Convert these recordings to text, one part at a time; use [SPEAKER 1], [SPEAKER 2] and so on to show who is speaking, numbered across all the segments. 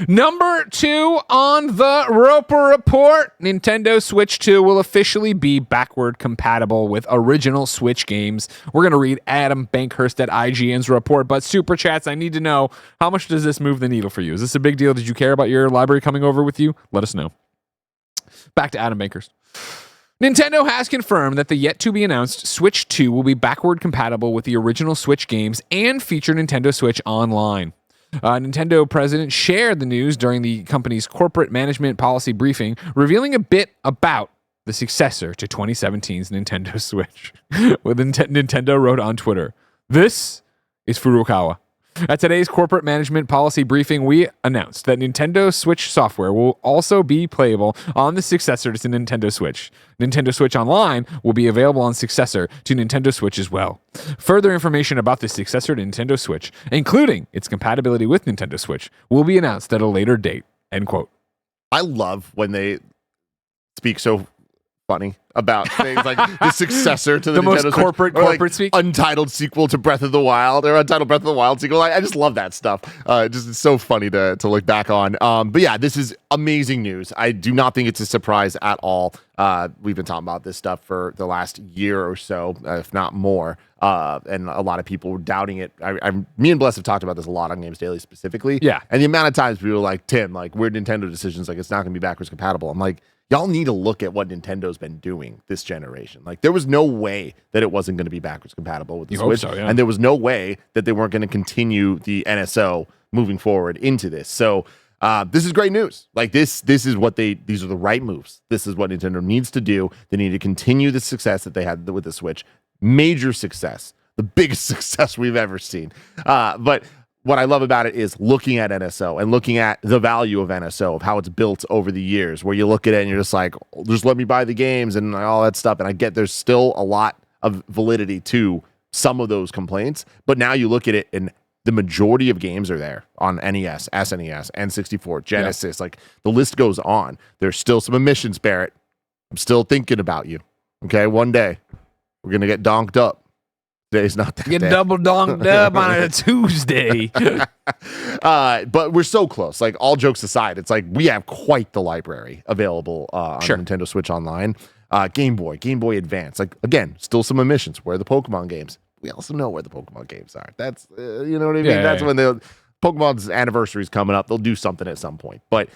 [SPEAKER 1] Number 2 on the Roper Report, Nintendo Switch 2 will officially be backward compatible with original Switch games. We're going to read Adam Bankhurst at IGN's report, but Super Chats, I need to know, how much does this move the needle for you? Is this a big deal? Did you care about your library coming over with you? Let us know. Back to Adam Bankhurst. Nintendo has confirmed that the yet-to-be-announced Switch 2 will be backward compatible with the original Switch games and feature Nintendo Switch Online. Nintendo president shared the news during the company's corporate management policy briefing, revealing a bit about the successor to 2017's Nintendo Switch. Nintendo wrote on Twitter, "This is Furukawa. At today's corporate management policy briefing, we announced that Nintendo Switch software will also be playable on the successor to Nintendo Switch. Nintendo Switch Online will be available on successor to Nintendo Switch as well. Further information about the successor to Nintendo Switch, including its compatibility with Nintendo Switch, will be announced at a later date." End quote.
[SPEAKER 2] I love when they speak so funny about things like the successor to the Nintendo
[SPEAKER 1] most
[SPEAKER 2] Switch,
[SPEAKER 1] corporate
[SPEAKER 2] or
[SPEAKER 1] speak.
[SPEAKER 2] Untitled sequel to Breath of the Wild, or untitled Breath of the Wild sequel. I just love that stuff. It's so funny to look back on. But yeah, this is amazing news. I do not think it's a surprise at all. We've been talking about this stuff for the last year or so, if not more. And a lot of people were doubting it. Me and Bless have talked about this a lot on Games Daily specifically.
[SPEAKER 1] Yeah.
[SPEAKER 2] And the amount of times people are like, Tim, like, weird Nintendo decisions, like, it's not going to be backwards compatible. I'm like, y'all need to look at what Nintendo's been doing this generation. Like, there was no way that it wasn't going to be backwards compatible with the Switch.
[SPEAKER 1] Hope so, yeah.
[SPEAKER 2] And there was no way that they weren't going to continue the NSO moving forward into this. So this is great news. Like, this is what these are the right moves. This is what Nintendo needs to do. They need to continue the success that they had with the Switch. Major success. The biggest success we've ever seen. But what I love about it is looking at NSO and looking at the value of NSO, of how it's built over the years, where you look at it and you're just like, just let me buy the games and all that stuff. And I get there's still a lot of validity to some of those complaints, but now you look at it and the majority of games are there on NES, SNES, N64, Genesis. Like, the list goes on. There's still some omissions, Barrett. I'm still thinking about you. Okay, one day we're going to get donked up. Today's not that
[SPEAKER 1] Get
[SPEAKER 2] day.
[SPEAKER 1] double donked up on a Tuesday.
[SPEAKER 2] But we're so close. Like, all jokes aside, it's like we have quite the library available on Nintendo Switch Online. Game Boy Advance. Like, again, still some omissions. Where are the Pokemon games? We also know where the Pokemon games are. That's, you know what I mean? That's when the Pokemon's anniversary is coming up. They'll do something at some point. But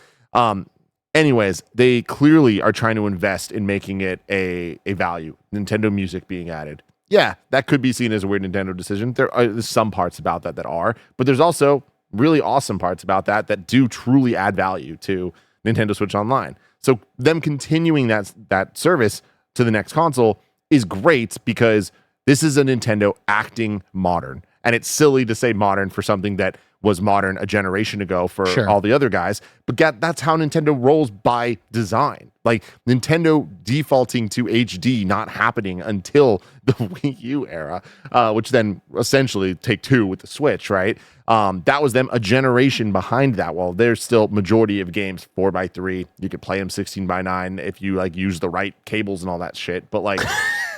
[SPEAKER 2] anyways, they clearly are trying to invest in making it a value. Nintendo Music being added. Yeah, that could be seen as a weird Nintendo decision. There's some parts about that are, but there's also really awesome parts about that do truly add value to Nintendo Switch Online. So them continuing that service to the next console is great, because this is a Nintendo acting modern. And it's silly to say modern for something that was modern a generation ago for all the other guys. But that's how Nintendo rolls by design. Like, Nintendo defaulting to HD not happening until the Wii U era, which then essentially Take-Two with the Switch, right? That was them a generation behind that. Well, there's still majority of games 4x3. You could play them 16:9 if you like use the right cables and all that shit. But like,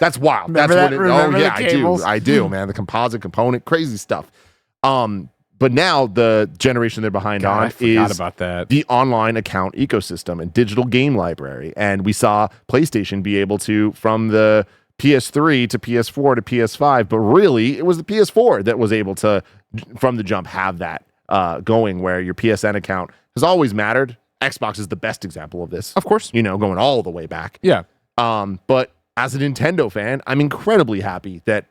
[SPEAKER 2] that's wild. That's what I do, man. The composite component, crazy stuff. But now the generation they're behind on is
[SPEAKER 1] about that.
[SPEAKER 2] The online account ecosystem and digital game library. And we saw PlayStation be able to, from the PS3 to PS4 to PS5, but really it was the PS4 that was able to, from the jump, have that going, where your PSN account has always mattered. Xbox is the best example of this.
[SPEAKER 1] Of course.
[SPEAKER 2] You know, going all the way back.
[SPEAKER 1] Yeah.
[SPEAKER 2] But as a Nintendo fan, I'm incredibly happy that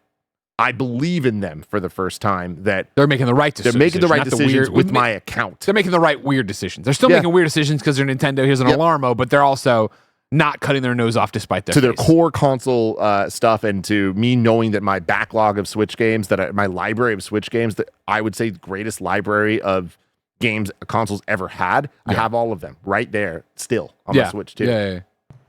[SPEAKER 2] I believe in them for the first time, that
[SPEAKER 1] they're making the right decisions.
[SPEAKER 2] They're making the right decisions with my account.
[SPEAKER 1] They're making the right weird decisions. They're still making weird decisions because they're Nintendo. Here's an Alarmo, but they're also not cutting their nose off despite their
[SPEAKER 2] their core console stuff, and to me knowing that my backlog of Switch games, my library of Switch games, that I would say the greatest library of games consoles ever had. I have all of them right there still on my Switch too.
[SPEAKER 1] Yeah.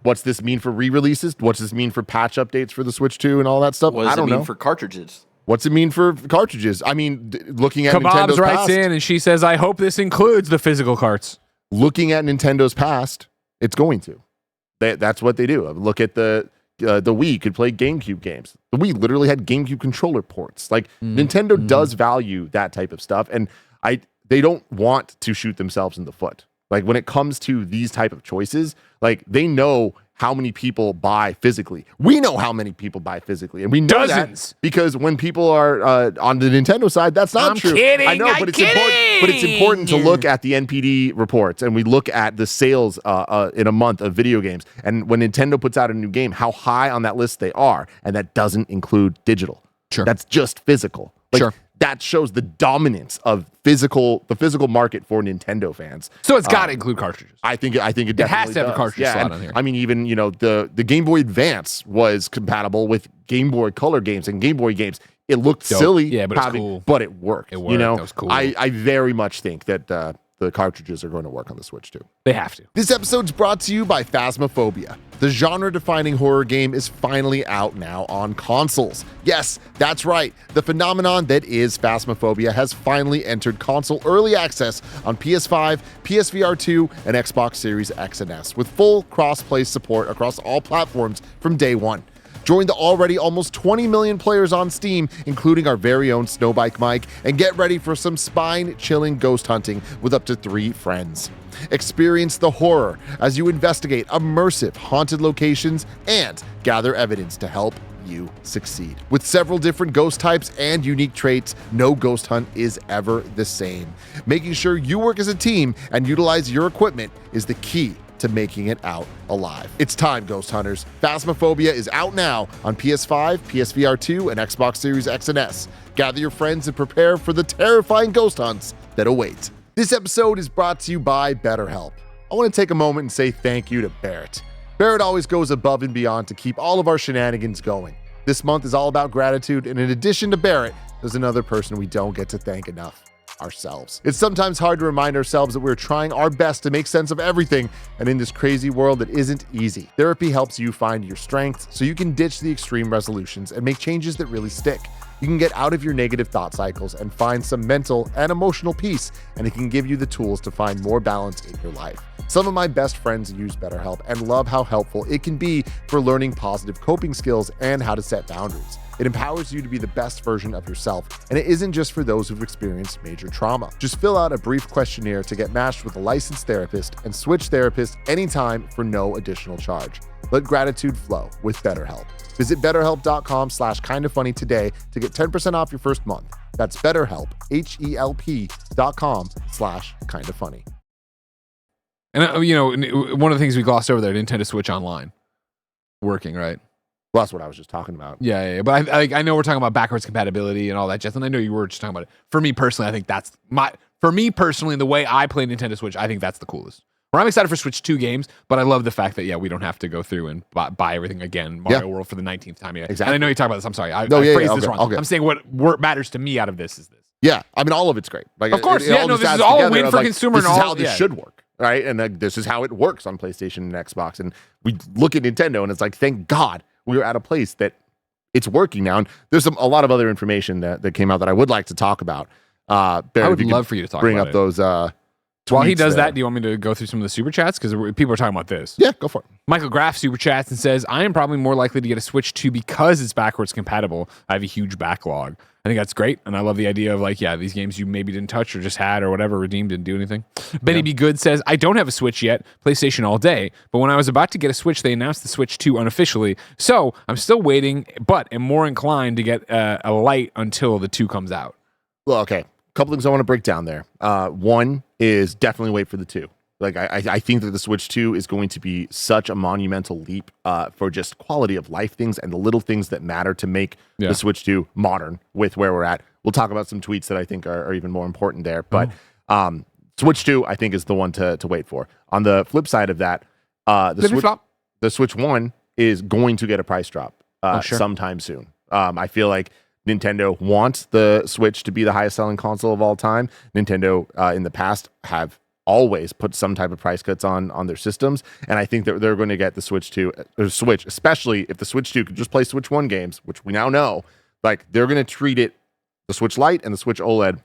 [SPEAKER 2] What's this mean for re-releases? What's this mean for patch updates for the Switch 2 and all that stuff?
[SPEAKER 3] What does it mean for cartridges?
[SPEAKER 2] What's it mean for cartridges? I mean, looking at
[SPEAKER 1] Kebabs
[SPEAKER 2] Nintendo's
[SPEAKER 1] writes
[SPEAKER 2] past,
[SPEAKER 1] in and she says, I hope this includes the physical carts.
[SPEAKER 2] Looking at Nintendo's past, it's going to. That's what they do. Look at the Wii could play GameCube games. The Wii literally had GameCube controller ports. Like, Nintendo does value that type of stuff. And they don't want to shoot themselves in the foot. Like when it comes to these type of choices, like they know how many people buy physically. We know how many people buy physically, and we know
[SPEAKER 1] Dozens.
[SPEAKER 2] that because when people are on the Nintendo side, that's not true.
[SPEAKER 1] Kidding,
[SPEAKER 2] I know, but it's important. But it's important to look at the NPD reports, and we look at the sales in a month of video games. And when Nintendo puts out a new game, how high on that list they are, and that doesn't include digital.
[SPEAKER 1] Sure,
[SPEAKER 2] that's just physical. Like,
[SPEAKER 1] sure.
[SPEAKER 2] That shows the dominance of the physical market for Nintendo fans.
[SPEAKER 1] So it's got to include cartridges.
[SPEAKER 2] I think it definitely
[SPEAKER 1] has to have a cartridge slot on here.
[SPEAKER 2] I mean, even the Game Boy Advance was compatible with Game Boy Color games and Game Boy games. It looked silly,
[SPEAKER 1] yeah, but it's cool.
[SPEAKER 2] But it worked. It
[SPEAKER 1] worked. That was cool.
[SPEAKER 2] I very much think that the cartridges are going to work on the Switch too.
[SPEAKER 1] They have to.
[SPEAKER 2] This episode's brought to you by Phasmophobia. The genre-defining horror game is finally out now on consoles. Yes, that's right. The phenomenon that is Phasmophobia has finally entered console early access on PS5, PSVR 2, and Xbox Series X and S, with full cross-play support across all platforms from day one. Join the already almost 20 million players on Steam, including our very own Snowbike Mike, and get ready for some spine-chilling ghost hunting with up to 3 friends. Experience the horror as you investigate immersive haunted locations and gather evidence to help you succeed. With several different ghost types and unique traits, no ghost hunt is ever the same. Making sure you work as a team and utilize your equipment is the key to making it out alive. It's time, Ghost Hunters. Phasmophobia is out now on PS5, PSVR 2, and Xbox Series X and S. Gather your friends and prepare for the terrifying ghost hunts that await. This episode is brought to you by BetterHelp. I want to take a moment and say thank you to Barrett. Barrett always goes above and beyond to keep all of our shenanigans going. This month is all about gratitude, and in addition to Barrett, there's another person we don't get to thank enough. Ourselves. It's sometimes hard to remind ourselves that we're trying our best to make sense of everything, and in this crazy world that isn't easy. Therapy helps you find your strengths so you can ditch the extreme resolutions and make changes that really stick. You can get out of your negative thought cycles and find some mental and emotional peace, and it can give you the tools to find more balance in your life. Some of my best friends use BetterHelp and love how helpful it can be for learning positive coping skills and how to set boundaries. It empowers you to be the best version of yourself, and it isn't just for those who've experienced major trauma. Just fill out a brief questionnaire to get matched with a licensed therapist and switch therapists anytime for no additional charge. Let gratitude flow with BetterHelp. Visit betterhelp.com/kindafunny today to get 10% off your first month. That's BetterHelp, HELP.com/kindafunny.
[SPEAKER 1] And one of the things we glossed over there, Nintendo Switch Online, working, right?
[SPEAKER 2] Well, that's what I was just talking about.
[SPEAKER 1] Yeah. But I know we're talking about backwards compatibility and all that, Justin. I know you were just talking about it. For me personally, I think that's the way I play Nintendo Switch, I think that's the coolest. Where I'm excited for Switch 2 games, but I love the fact that, we don't have to go through and buy everything again, Mario World for the 19th time. Yeah.
[SPEAKER 2] Exactly.
[SPEAKER 1] And I know you talk about this. I'm sorry. I phrased this wrong.
[SPEAKER 2] Okay.
[SPEAKER 1] I'm saying what matters to me out of this is this.
[SPEAKER 2] Yeah. I mean, all of it's great. Like,
[SPEAKER 1] of course.
[SPEAKER 2] this
[SPEAKER 1] is all a win for consumer.
[SPEAKER 2] This is how this should work. Right. And this is how it works on PlayStation and Xbox. And we look at Nintendo and it's like, thank God we're at a place that it's working now. And there's a lot of other information that came out that I would like to talk about. Barry,
[SPEAKER 1] I would love for you to talk
[SPEAKER 2] bring
[SPEAKER 1] about
[SPEAKER 2] up those
[SPEAKER 1] while he does that, do you want me to go through some of the super chats? Because people are talking about this.
[SPEAKER 2] Yeah, go for it.
[SPEAKER 1] Michael Graff super chats and says, I am probably more likely to get a Switch 2 because it's backwards compatible. I have a huge backlog. I think that's great. And I love the idea of these games you maybe didn't touch or just had or whatever, redeemed, didn't do anything. Benny B. Good says, I don't have a Switch yet, PlayStation all day. But when I was about to get a Switch, they announced the Switch 2 unofficially. So I'm still waiting, but am more inclined to get a Lite until the 2 comes out.
[SPEAKER 2] Well, okay. Couple things I want to break down there. One is definitely wait for the 2. Like I think that the Switch 2 is going to be such a monumental leap for just quality of life things and the little things that matter to make the Switch 2 modern with where we're at. We'll talk about some tweets that I think are even more important there. But Switch 2, I think, is the one to wait for. On the flip side of that, the Switch 1 is going to get a price drop sometime soon. I feel like Nintendo wants the Switch to be the highest selling console of all time. Nintendo in the past have always put some type of price cuts on their systems, and I think that they're going to get the Switch 2, or Switch, especially if the Switch 2 could just play Switch 1 games, which we now know, like they're going to treat it, the Switch Lite and the Switch OLED,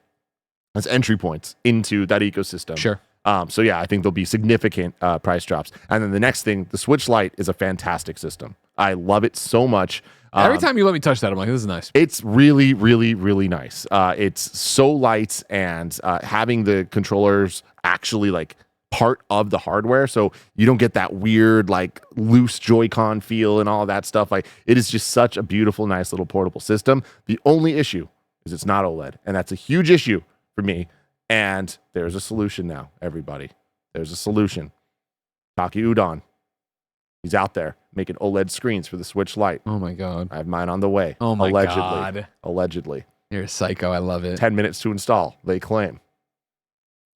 [SPEAKER 2] as entry points into that ecosystem.
[SPEAKER 1] Sure.
[SPEAKER 2] So yeah, I think there'll be significant price drops. And then the next thing, the Switch Lite is a fantastic system. I love it so much.
[SPEAKER 1] Every time you let me touch that, I'm like, this is nice.
[SPEAKER 2] It's really, really, really nice. It's so light, and having the controllers actually like part of the hardware, so you don't get that weird like loose Joy-Con feel and all of that stuff. Like, it is just such a beautiful, nice little portable system. The only issue is it's not OLED, and that's a huge issue for me. And there's a solution now, everybody. There's a solution. Taki Udon. He's out there making OLED screens for the Switch Lite.
[SPEAKER 1] Oh my god.
[SPEAKER 2] I have mine on the way.
[SPEAKER 1] Oh my
[SPEAKER 2] allegedly.
[SPEAKER 1] god.
[SPEAKER 2] Allegedly.
[SPEAKER 1] You're a psycho. I love it.
[SPEAKER 2] 10 minutes to install, they claim.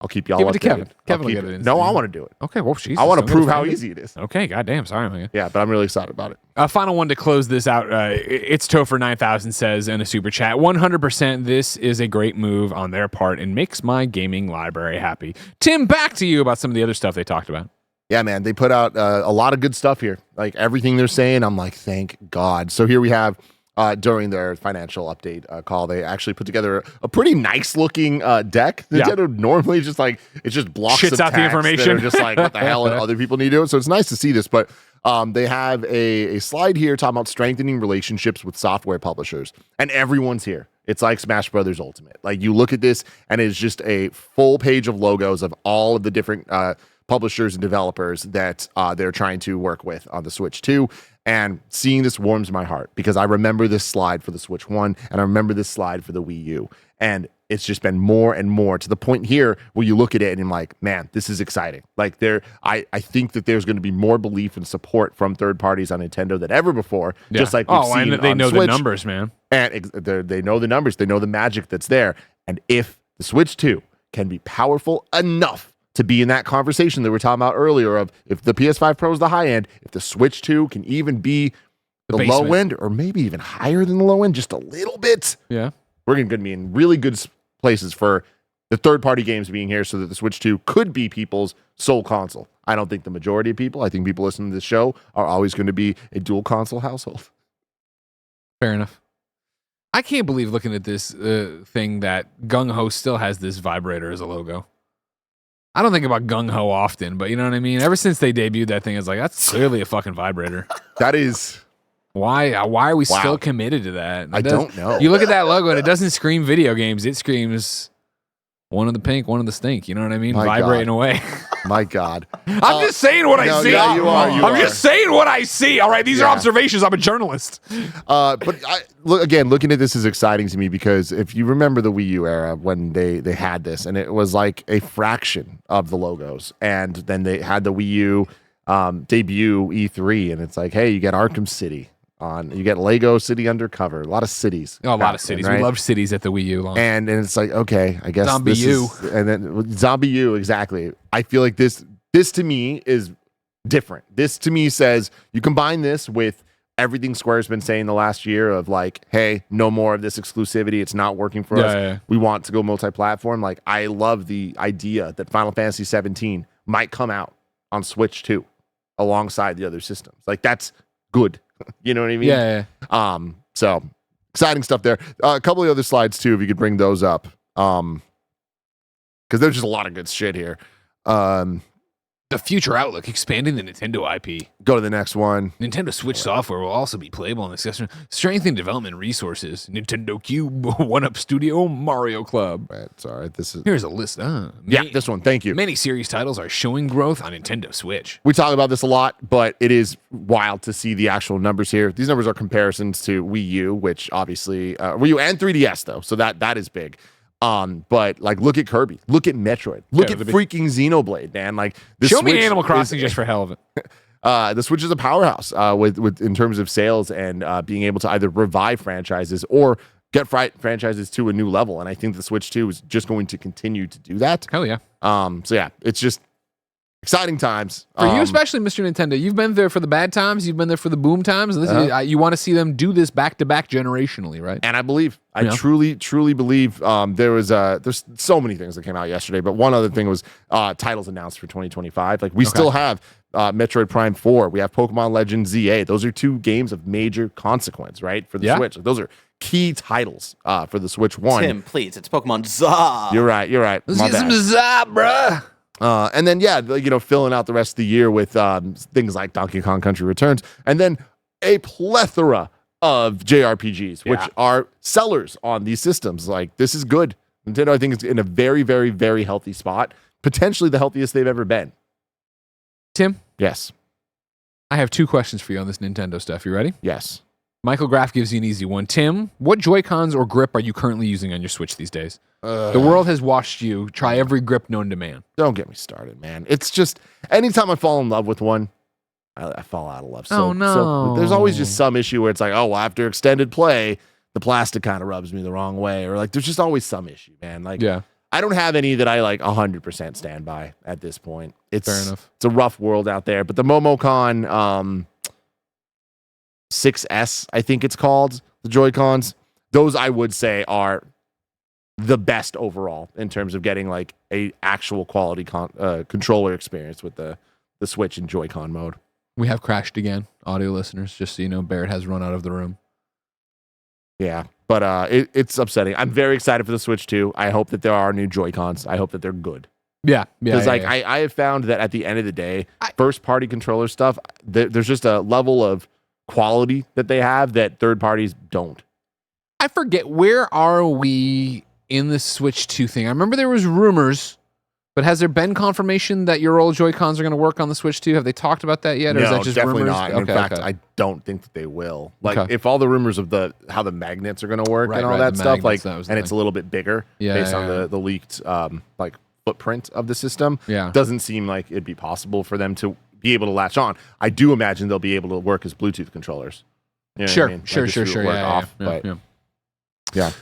[SPEAKER 2] I'll keep y'all
[SPEAKER 1] Give
[SPEAKER 2] updated.
[SPEAKER 1] it to Kevin. Kevin will get it.
[SPEAKER 2] No, I want to do it.
[SPEAKER 1] Okay, well, Jesus.
[SPEAKER 2] I want to
[SPEAKER 1] I'm
[SPEAKER 2] prove
[SPEAKER 1] gonna
[SPEAKER 2] how
[SPEAKER 1] find it.
[SPEAKER 2] easy it is.
[SPEAKER 1] Okay, goddamn. Sorry, man.
[SPEAKER 2] Yeah, but I'm really excited about it.
[SPEAKER 1] Final one to close this out. It's Topher 9000 says in a super chat, 100% this is a great move on their part and makes my gaming library happy. Tim, back to you about some of the other stuff they talked about.
[SPEAKER 2] Yeah, man, they put out a lot of good stuff here. Like, everything they're saying, I'm like, thank God. So here we have, during their financial update call, they actually put together a pretty nice looking deck. Nintendo normally just like, it's just blocks
[SPEAKER 1] Shits
[SPEAKER 2] of
[SPEAKER 1] out the
[SPEAKER 2] text
[SPEAKER 1] information.
[SPEAKER 2] that are just like, what the hell, and other people need to do it. So it's nice to see this, but they have a slide here talking about strengthening relationships with software publishers, and everyone's here. It's like Smash Brothers Ultimate. Like, you look at this, and it's just a full page of logos of all of the different publishers and developers that they're trying to work with on the Switch 2. And seeing this warms my heart, because I remember this slide for the Switch 1, and I remember this slide for the Wii U. And it's just been more and more, to the point here where you look at it and I'm like, man, this is exciting. Like, I think that there's going to be more belief and support from third parties on Nintendo than ever before.
[SPEAKER 1] Yeah.
[SPEAKER 2] Just like we've seen
[SPEAKER 1] and they
[SPEAKER 2] on
[SPEAKER 1] know
[SPEAKER 2] Switch.
[SPEAKER 1] the numbers, man.
[SPEAKER 2] And they know the numbers. They know the magic that's there. And if the Switch 2 can be powerful enough to be in that conversation that we were talking about earlier of, if the PS5 Pro is the high end, if the Switch 2 can even be the low end, or maybe even higher than the low end, just a little bit,
[SPEAKER 1] Yeah.
[SPEAKER 2] we're going to be in really good places for the third-party games being here, so that the Switch 2 could be people's sole console. I don't think the majority of people, I think people listening to this show are always going to be a dual console household.
[SPEAKER 1] Fair enough. I can't believe, looking at this thing, that Gung Ho still has this vibrator as a logo. I don't think about Gung Ho often, but you know what I mean? Ever since they debuted that thing, it's like, that's clearly a fucking vibrator.
[SPEAKER 2] That is...
[SPEAKER 1] Why are we still committed to that?
[SPEAKER 2] I don't know.
[SPEAKER 1] You look at that logo and it doesn't scream video games. It screams one of the pink, one of the stink. You know what I mean? Vibrating away.
[SPEAKER 2] My God.
[SPEAKER 1] I'm just saying what I see.
[SPEAKER 2] Yeah, you are.
[SPEAKER 1] I'm just saying what I see. All right. These are observations. I'm a journalist.
[SPEAKER 2] But looking at this is exciting to me, because if you remember the Wii U era, when they had this, and it was like a fraction of the logos, and then they had the Wii U debut E3, and it's like, hey, you get Arkham City. You get Lego City Undercover, a lot of cities.
[SPEAKER 1] Oh, a lot of cities. Right? We loved cities at the Wii U launch.
[SPEAKER 2] And it's like, okay, I guess
[SPEAKER 1] Zombie U.
[SPEAKER 2] And then Zombie U, exactly. I feel like this to me is different. This to me says, you combine this with everything Square's been saying the last year of like, hey, no more of this exclusivity. It's not working for us.
[SPEAKER 1] Yeah.
[SPEAKER 2] We want to go multi-platform. Like, I love the idea that Final Fantasy 17 might come out on Switch 2 alongside the other systems. Like, that's good. You know what I mean?
[SPEAKER 1] Yeah.
[SPEAKER 2] So exciting stuff there. A couple of other slides too, if you could bring those up. Because there's just a lot of good shit here.
[SPEAKER 1] The future outlook, expanding the Nintendo IP.
[SPEAKER 2] Go to the next one.
[SPEAKER 1] Nintendo Switch software will also be playable in the discussion. Strengthening development resources. Nintendo Cube, 1UP Studio, Mario Club.
[SPEAKER 2] Right, sorry.
[SPEAKER 1] Here's a list.
[SPEAKER 2] This one. Thank you.
[SPEAKER 1] Many series titles are showing growth on Nintendo Switch.
[SPEAKER 2] We talk about this a lot, but it is wild to see the actual numbers here. These numbers are comparisons to Wii U, which obviously Wii U and 3DS though, so that is big. But like, look at Kirby, look at Metroid, look at freaking Xenoblade, man. Like,
[SPEAKER 1] show me Animal Crossing just for hell of it.
[SPEAKER 2] The Switch is a powerhouse with in terms of sales and being able to either revive franchises or get franchises to a new level. And I think the Switch 2 is just going to continue to do that.
[SPEAKER 1] Hell yeah.
[SPEAKER 2] So yeah, it's just exciting times
[SPEAKER 1] for you, especially, Mr. Nintendo. You've been there for the bad times. You've been there for the boom times. You want to see them do this back to back generationally, right?
[SPEAKER 2] And I truly believe there's so many things that came out yesterday, but one other thing was titles announced for 2025. Like, we still have Metroid Prime 4. We have Pokemon Legends ZA. Those are two games of major consequence, right, for the Switch. Like, those are key titles for the Switch 1.
[SPEAKER 3] Tim, please, it's Pokemon Za.
[SPEAKER 2] You're right.
[SPEAKER 1] Let's get some Za, bruh.
[SPEAKER 2] And then, filling out the rest of the year with things like Donkey Kong Country Returns, and then a plethora of JRPGs, which are sellers on these systems. Like, this is good. Nintendo, I think, is in a very, very, very healthy spot, potentially the healthiest they've ever been.
[SPEAKER 1] Tim?
[SPEAKER 2] Yes.
[SPEAKER 1] I have 2 questions for you on this Nintendo stuff. You ready?
[SPEAKER 2] Yes.
[SPEAKER 1] Michael Graff gives you an easy one. Tim, what Joy-Cons or grip are you currently using on your Switch these days? The world has watched you try every grip known to man.
[SPEAKER 2] Don't get me started, man. It's just, anytime I fall in love with one, I fall out of love.
[SPEAKER 1] Oh, no.
[SPEAKER 2] So there's always just some issue where it's like, oh, well, after extended play, the plastic kind of rubs me the wrong way. Or like, there's just always some issue, man. Like, I don't have any that I like 100% stand by at this point.
[SPEAKER 1] Fair enough.
[SPEAKER 2] It's a rough world out there. But the Momocon 6S, I think it's called, the Joy-Cons, those I would say are the best overall in terms of getting like a actual quality controller experience with the Switch in Joy-Con mode.
[SPEAKER 1] We have crashed again, audio listeners, just so you know. Barrett has run out of the room.
[SPEAKER 2] Yeah, but it's upsetting. I'm very excited for the Switch too. I hope that there are new Joy-Cons. I hope that they're good. Because I have found that at the end of the day, first party controller stuff, there's just a level of quality that they have that third parties don't.
[SPEAKER 1] I forget, where are we in the Switch 2 thing? I remember there was rumors, but has there been confirmation that your old Joy-Cons are going to work on the Switch 2? Have they talked about that yet? Or is that just
[SPEAKER 2] definitely
[SPEAKER 1] rumors?
[SPEAKER 2] not. In fact, I don't think that they will. Like, if all the rumors of how the magnets are going to work and all that stuff, and it's a little bit bigger based on the leaked footprint of the system, doesn't seem like it'd be possible for them to be able to latch on. I do imagine they'll be able to work as Bluetooth controllers. You know
[SPEAKER 1] sure.
[SPEAKER 2] Work off, but yeah.